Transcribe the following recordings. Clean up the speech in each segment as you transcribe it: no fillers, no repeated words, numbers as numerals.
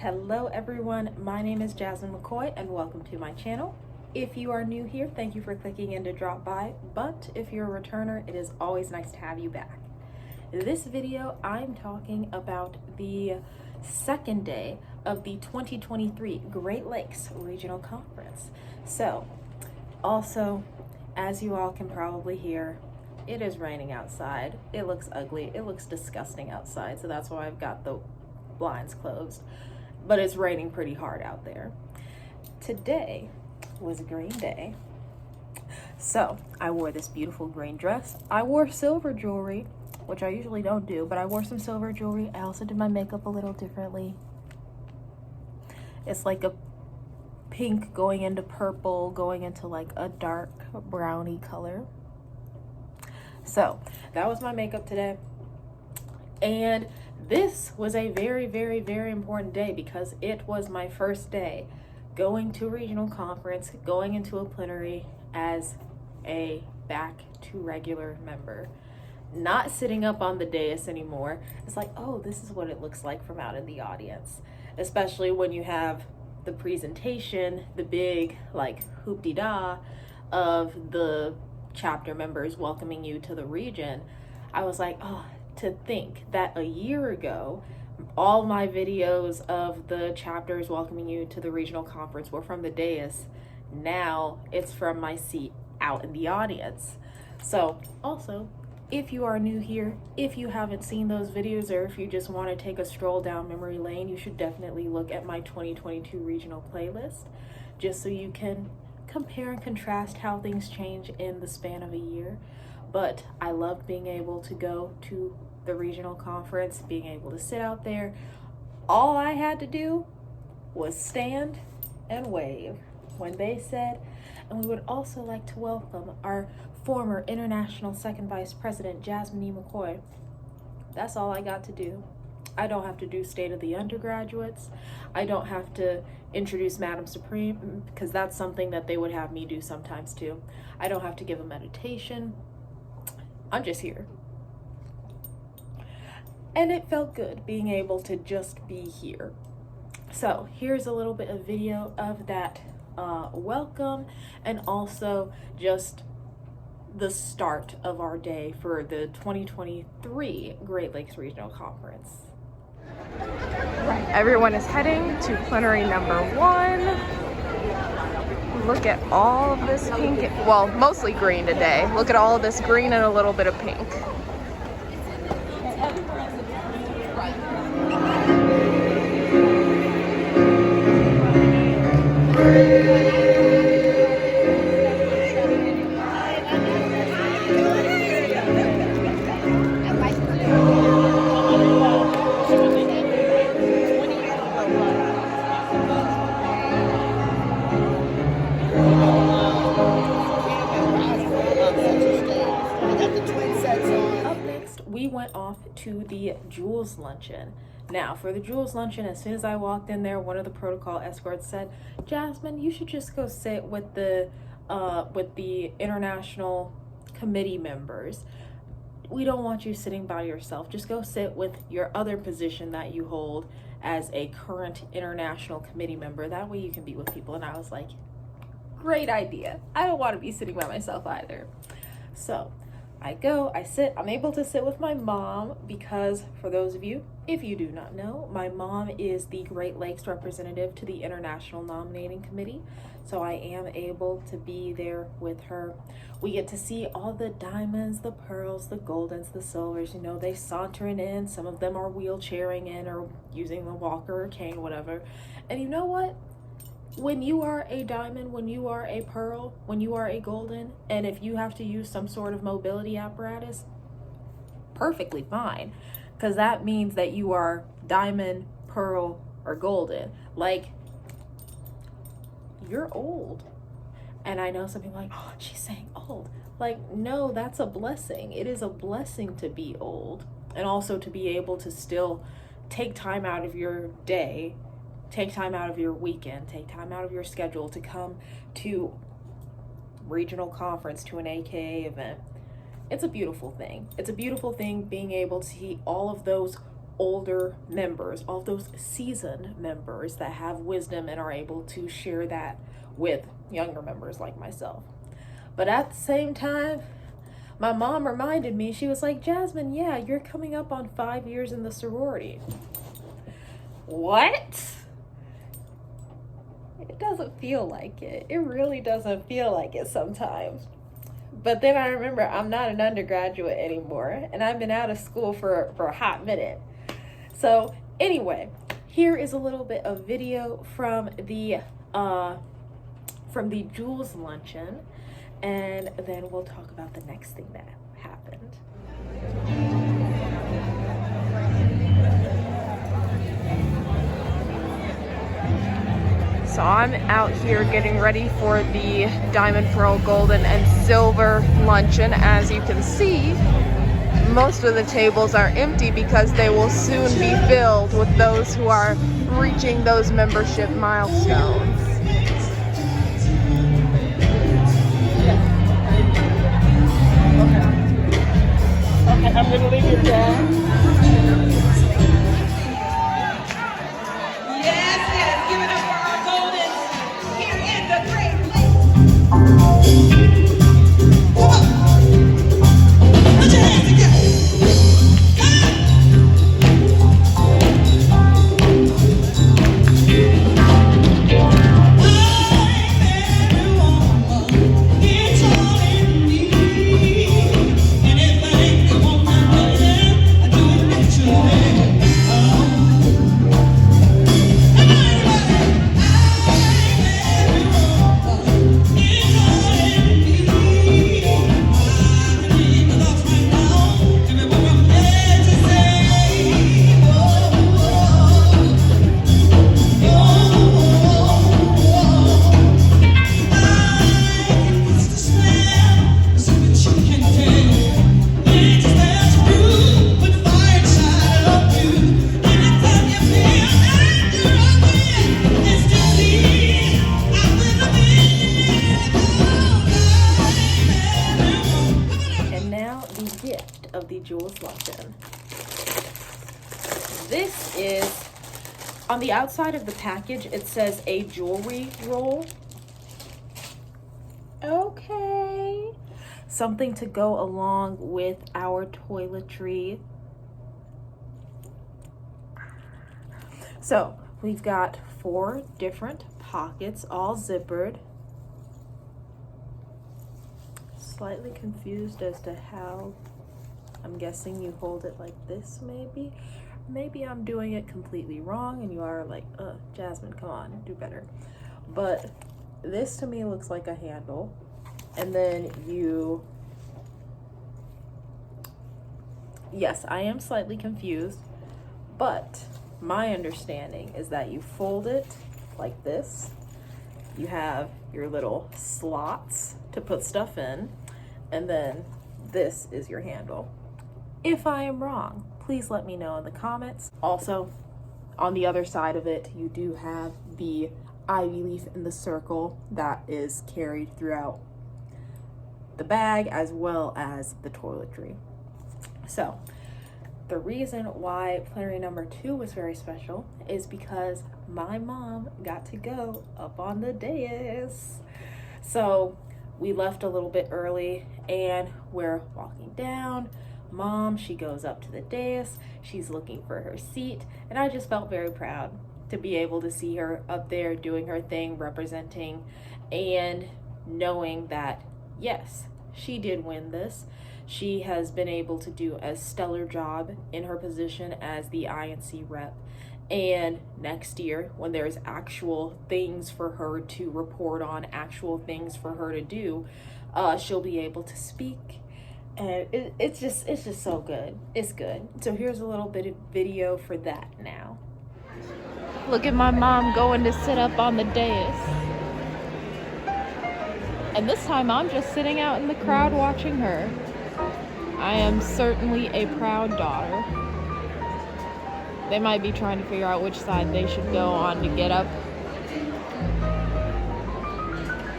Hello everyone, my name is Jasmine McCoy and welcome to my channel. If you are new here, thank you for clicking in to drop by, but if you're a returner, it is always nice to have you back. In this video, I'm talking about the second day of the 2023 Great Lakes Regional Conference. So, also, as you all can probably hear, it is raining outside. It looks ugly, it looks disgusting outside, so that's why I've got the blinds closed. But it's raining pretty hard out there. Today was a green day. So I wore this beautiful green dress. I wore silver jewelry, which I usually don't do, but I wore some silver jewelry. I also did my makeup a little differently. It's like a pink going into purple, going into like a dark brownie color. So that was my makeup today. And this was a very, very, very important day because it was my first day going to a regional conference, going into a plenary as a back to regular member. Not sitting up on the dais anymore. It's like, oh, this is what it looks like from out in the audience. Especially when you have the presentation, the big like hoop-de-da of the chapter members welcoming you to the region. I was like, oh, to think that a year ago, all my videos of the chapters welcoming you to the regional conference were from the dais. Now it's from my seat out in the audience. So also, if you are new here, if you haven't seen those videos, or if you just want to take a stroll down memory lane, you should definitely look at my 2022 regional playlist, just so you can compare and contrast how things change in the span of a year. But I loved being able to go to the regional conference, being able to sit out there. All I had to do was stand and wave when they said, and we would also like to welcome our former International Second Vice President, Jasmine E. McCoy. That's all I got to do. I don't have to do State of the Undergraduates. I don't have to introduce Madam Supreme, because that's something that they would have me do sometimes too. I don't have to give a meditation. I'm just here. And it felt good being able to just be here. So here's a little bit of video of that welcome, and also just the start of our day for the 2023 Great Lakes Regional Conference. Everyone is heading to plenary number 1. Look at all of this pink, well, mostly green today. Look at all of this green and a little bit of pink. We went off to the Jewels Luncheon. Now, for the Jewels Luncheon, as soon as I walked in there, one of the protocol escorts said, "Jasmine, you should just go sit with the international committee members. We don't want you sitting by yourself. Just go sit with your other position that you hold as a current international committee member. That way you can be with people." And I was like, great idea. I don't want to be sitting by myself either. So I go, I sit, I'm able to sit with my mom because, for those of you, if you do not know, my mom is the Great Lakes representative to the International Nominating Committee. So I am able to be there with her. We get to see all the diamonds, the pearls, the goldens, the silvers. You know, they sauntering in. Some of them are wheelchairing in or using the walker or cane, whatever. And you know what? When you are a diamond, when you are a pearl, when you are a golden, and if you have to use some sort of mobility apparatus, perfectly fine, because that means that you are diamond, pearl, or golden. Like, you're old. And I know some people are like, oh, she's saying old. Like, no, that's a blessing. It is a blessing to be old, and also to be able to still take time out of your day, take time out of your weekend, take time out of your schedule to come to regional conference, to an AKA event. It's a beautiful thing. It's a beautiful thing being able to see all of those older members, all those seasoned members that have wisdom and are able to share that with younger members like myself. But at the same time, my mom reminded me, she was like, Jasmine, yeah, you're coming up on 5 years in the sorority. What? It doesn't feel like it. It really doesn't feel like it sometimes. But then I remember I'm not an undergraduate anymore, and I've been out of school for a hot minute. So anyway, here is a little bit of video from the Jewels Luncheon, and then we'll talk about the next thing that happened. So I'm out here getting ready for the Diamond, Pearl, Golden, and Silver Luncheon. As you can see, most of the tables are empty because they will soon be filled with those who are reaching those membership milestones. Okay, I'm gonna leave you there. Of the Jewels Luncheon. This is, on the outside of the package, it says a jewelry roll. Okay. Something to go along with our toiletry. So, we've got 4 different pockets, all zippered. Slightly confused as to how. I'm guessing you hold it like this, maybe. Maybe I'm doing it completely wrong and you are like, Jasmine, come on, do better. But this to me looks like a handle. And then yes, I am slightly confused, but my understanding is that you fold it like this. You have your little slots to put stuff in, and then this is your handle. If I am wrong, please let me know in the comments. Also, on the other side of it, you do have the ivy leaf in the circle that is carried throughout the bag as well as the toiletry. So, the reason why plenary number 2 was very special is because my mom got to go up on the dais. So, we left a little bit early and we're walking down. Mom, she goes up to the dais, she's looking for her seat, and I just felt very proud to be able to see her up there doing her thing, representing, and knowing that, yes, she did win this. She has been able to do a stellar job in her position as the INC rep, and next year, when there's actual things for her to report on, actual things for her to do, she'll be able to speak. And it's just so good. It's good. So here's a little bit of video for that now. Look at my mom going to sit up on the dais. And this time I'm just sitting out in the crowd watching her. I am certainly a proud daughter. They might be trying to figure out which side they should go on to get up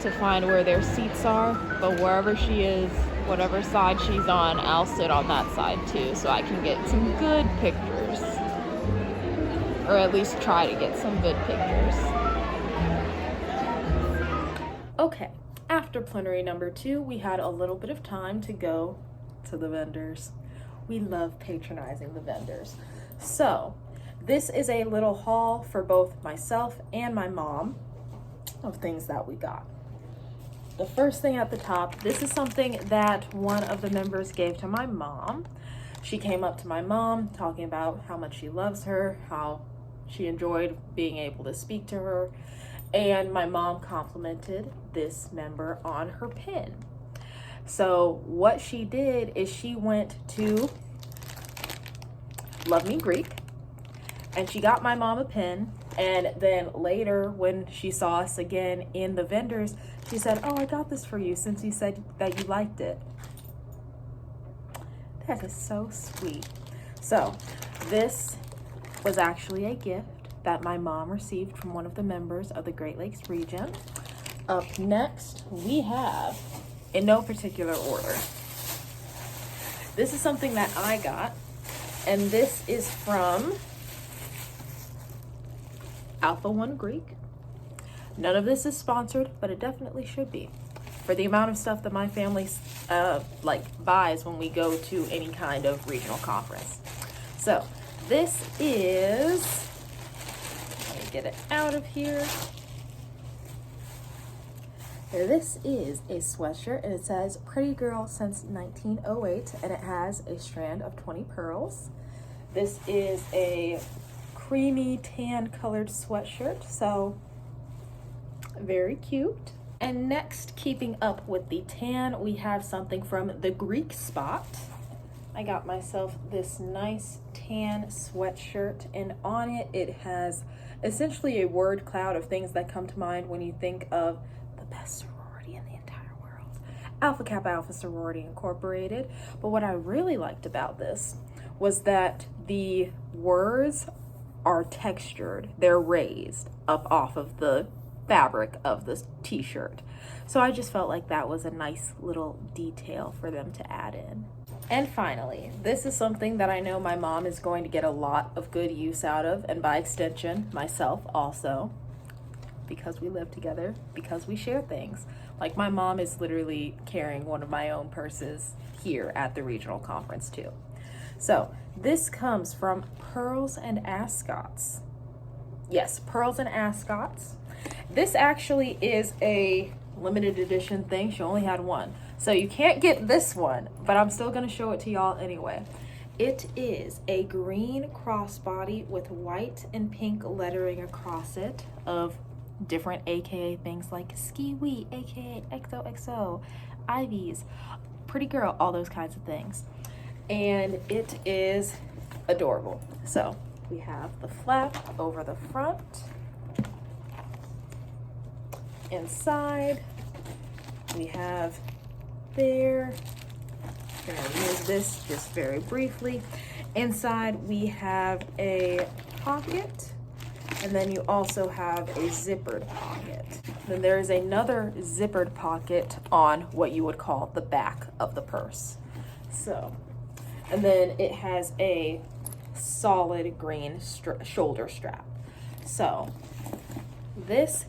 to find where their seats are, but wherever she is, whatever side she's on, I'll sit on that side too so I can get some good pictures. or at least try to get some good pictures. Okay, after plenary number 2, we had a little bit of time to go to the vendors. We love patronizing the vendors. So this is a little haul for both myself and my mom of things that we got. The first thing at the top, this is something that one of the members gave to my mom. She came up to my mom talking about how much she loves her, how she enjoyed being able to speak to her, and my mom complimented this member on her pin. So what she did is she went to Love Me Greek and she got my mom a pin, and then later when she saw us again in the vendors, she said, "Oh, I got this for you since you said that you liked it." That is so sweet. So this was actually a gift that my mom received from one of the members of the Great Lakes region. Up next, we have, in no particular order, this is something that I got, and this is from Alpha One Greek. None of this is sponsored, but it definitely should be, for the amount of stuff that my family buys when we go to any kind of regional conference. So this is, let me get it out of here. This is a sweatshirt, and it says "Pretty Girl Since 1908," and it has a strand of 20 pearls. This is a creamy tan colored sweatshirt, so very cute. And next, keeping up with the tan, we have something from the Greek Spot. I got myself this nice tan sweatshirt, and on it, it has essentially a word cloud of things that come to mind when you think of the best sorority in the entire world, Alpha Kappa Alpha Sorority Incorporated. But what I really liked about this was that the words are textured, they're raised up off of the fabric of this t-shirt. So I just felt like that was a nice little detail for them to add in. And finally, this is something that I know my mom is going to get a lot of good use out of, and by extension, myself also, because we live together, because we share things. Like my mom is literally carrying one of my own purses here at the regional conference too. So this comes from Pearls and Ascots. Yes, Pearls and Ascots. This actually is a limited edition thing. She only had one. So you can't get this one, but I'm still gonna show it to y'all anyway. It is a green crossbody with white and pink lettering across it of different AKA things like Ski Wee, AKA XOXO, Ivies, Pretty Girl, all those kinds of things. And it is adorable. So we have the flap over the front. Inside, we have there. I'm gonna use this just very briefly. Inside, we have a pocket, and then you also have a zippered pocket. Then there is another zippered pocket on what you would call the back of the purse. So, and then it has a solid green shoulder strap. So this,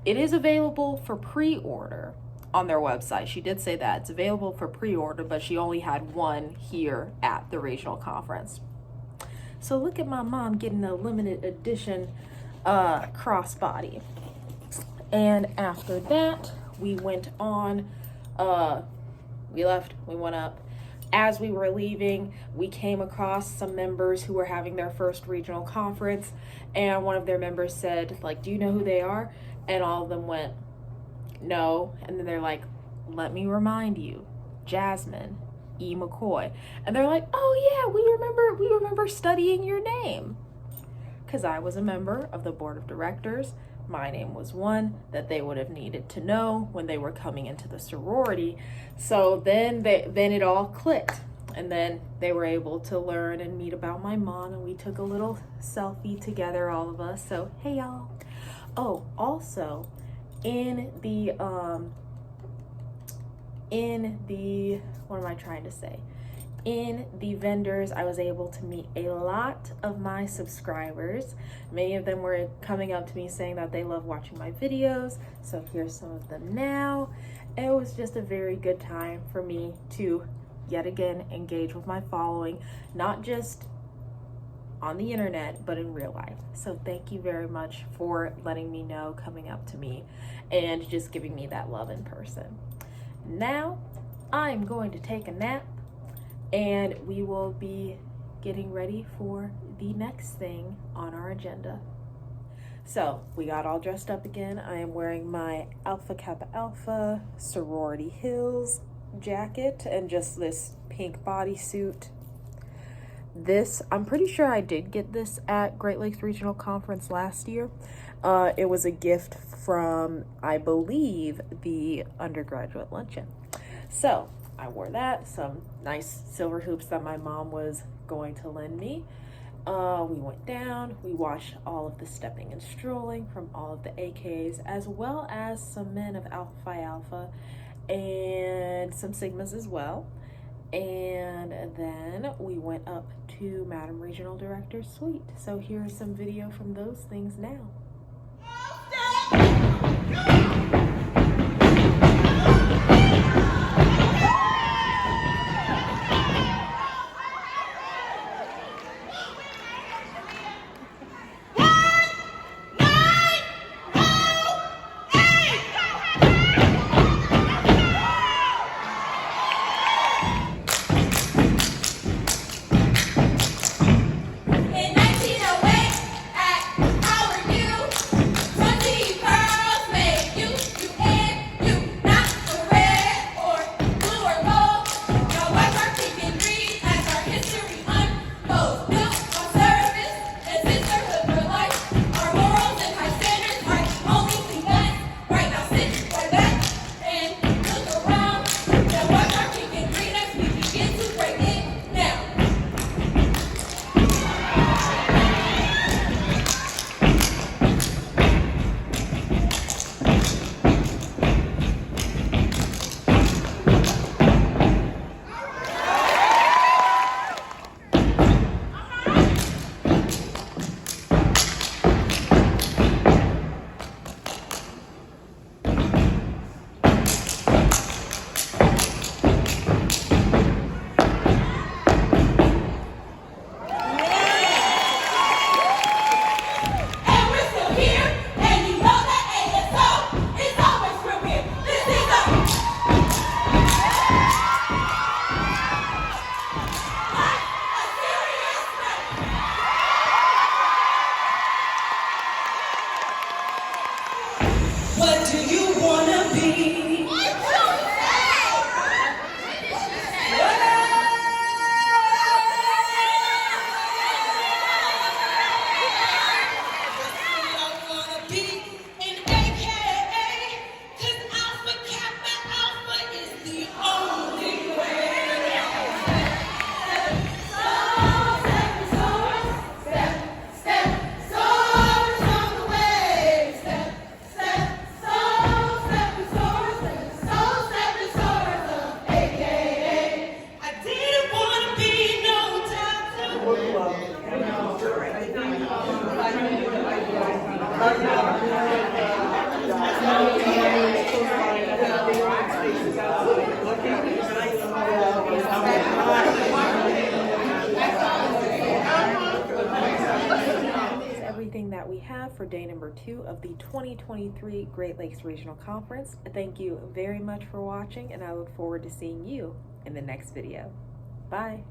it is available for pre-order on their website. She did say that it's available for pre-order, but she only had one here at the regional conference. So look at my mom getting a limited edition crossbody. And after that, we went on, we left, we went up. As we were leaving, we came across some members who were having their first regional conference, and one of their members said, like, "Do you know who they are?" And all of them went, "No." And then they're like, "Let me remind you, Jasmine E. McCoy." And they're like, "Oh yeah, we remember studying your name." Because I was a member of the board of directors. My name was one that they would have needed to know when they were coming into the sorority. So then it all clicked, and then they were able to learn and meet about my mom, and we took a little selfie together, all of us. So hey y'all. Oh, also in the what am I trying to say? in the vendors, I was able to meet a lot of my subscribers. Many of them were coming up to me saying that they love watching my videos, so here's some of them now. It was just a very good time for me to yet again engage with my following, not just on the internet, but in real life. So thank you very much for letting me know, coming up to me, and just giving me that love in person. Now, I'm going to take a nap, and we will be getting ready for the next thing on our agenda. So we got all dressed up again. I am wearing my Alpha Kappa Alpha Sorority Hills jacket and just this pink bodysuit. This, I'm pretty sure I did get this at Great Lakes Regional Conference last year. It was a gift from, I believe, the undergraduate luncheon. So I wore that, some nice silver hoops that my mom was going to lend me. We went down, we watched all of the stepping and strolling from all of the AKs, as well as some men of Alpha Phi Alpha and some Sigmas as well. And then we went up to Madam Regional Director's suite. So here's some video from those things now. What do you wanna be? Everything that we have for day number 2 of the 2023 Great Lakes Regional Conference. Thank you very much for watching, and I look forward to seeing you in the next video. Bye.